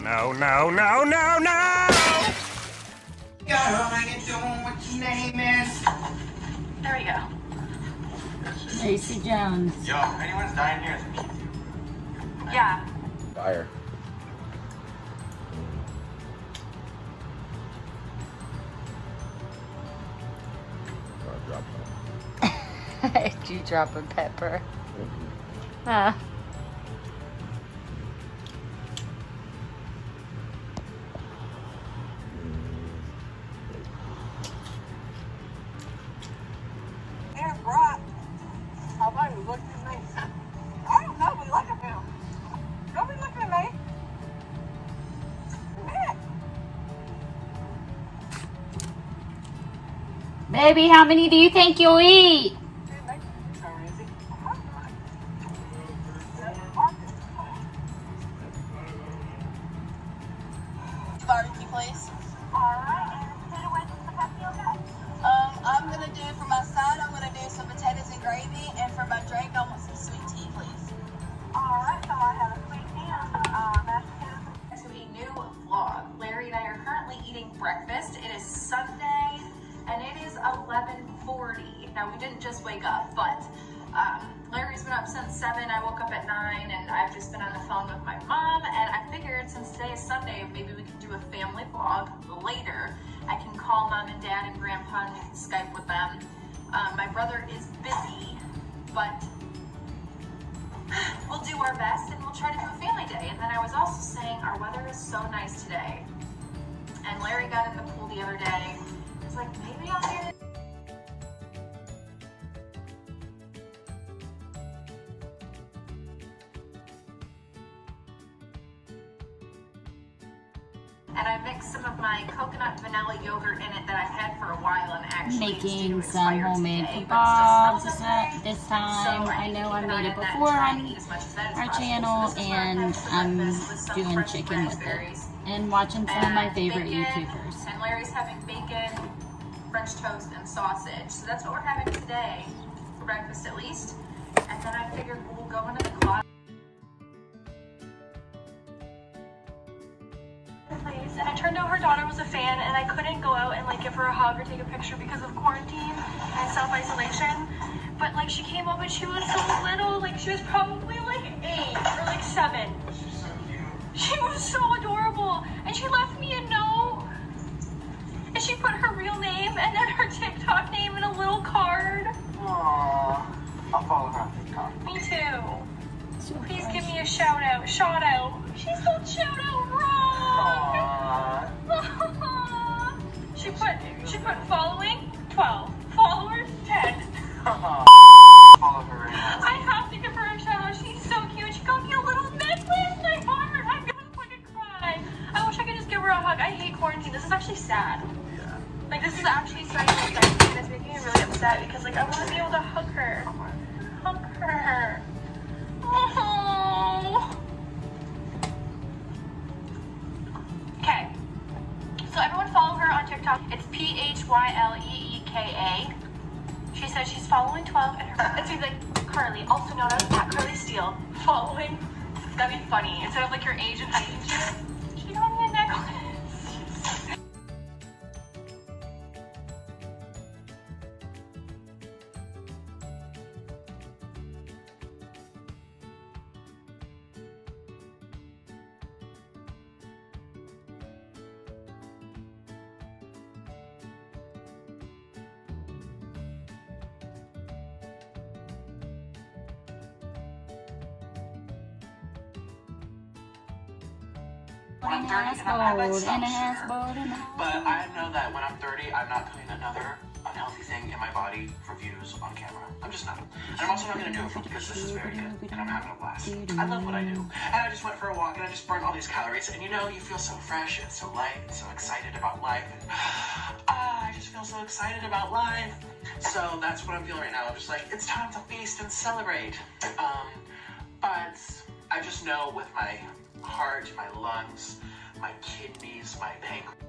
no, no, no, no, no! Yo, how you doing? What your name is? There we go. Lacey Jones. Yo, if anyone's dying here, it's me. Yeah. Fire. Did you drop a pepper? Huh. Aaron brought. How about you look at me? I don't know, but look at him. Don't be looking at me. Baby, how many do you think you'll eat? Barbecue place. Alright, and potato wedges with tapioca? I'm gonna do for my side, I'm gonna do some potatoes and gravy, and for my drink, I want some sweet tea, please. Alright, so I have a sweet tea and mashed potatoes. To a new vlog. Larry and I are currently eating breakfast. It is Sunday and it is 11:40. Now we didn't just wake up, but Larry's been up since 7. I woke up at 9 and I've just been on the phone with my mom, and I figured since today is Sunday, maybe we could do a family vlog later. I can call mom and dad and grandpa and we can Skype with them. My brother is busy, but we'll do our best and we'll try to do a family day. And then I was also saying our weather is so nice today. And Larry got in the pool the other day. It's like, maybe I'll get it. And I mixed some of my coconut vanilla yogurt in it that I've had for a while, and actually Making some homemade kabobs this time. So I know I made it before on our channel, and I'm doing chicken with it. And watching some of my favorite YouTubers. And Larry's having bacon, French toast, and sausage. So that's what we're having today, for breakfast at least. And then I figured we'll go into the closet. And I turned out her daughter was a fan, and I couldn't go out and like give her a hug or take a picture because of quarantine and self-isolation. But like she came up and she was so little, like she was probably like 8 or like 7. She was so adorable, and she left me a note, and she put her real name and then her TikTok name in a little card. Aww. I'll follow her on TikTok. Me too. So please give me a shout out. Shout out. She spelled shout out wrong. Aww. She put following 12, followers 10. Follow her right now. I have to give her a shout out. She's so cute. She got me a little necklace. My heart. I'm gonna fucking cry. I wish I could just give her a hug. I hate quarantine. This is actually sad. Yeah. Like this is actually starting to upset me. It's making me really upset because like I want to be able to hug her. Hug her. Oh. Okay. So everyone follow her on TikTok. It's PHYLEEKA. She says she's following 12 and her it seems like Carly, also known as Pat Carly Steele, following. That'd be funny. Instead of like your age and height, she got me a necklace. When I'm 30 and I'm but I know that when I'm 30, I'm not putting another unhealthy thing in my body for views on camera. I'm just not. And I'm also not going to do it because this is very good and I'm having a blast. I love what I do. And I just went for a walk and I just burned all these calories. And you know, you feel so fresh and so light and so excited about life. And I just feel so excited about life. So that's what I'm feeling right now. I'm just like, it's time to feast and celebrate. But I just know with my heart, my lungs, my kidneys, my pancreas.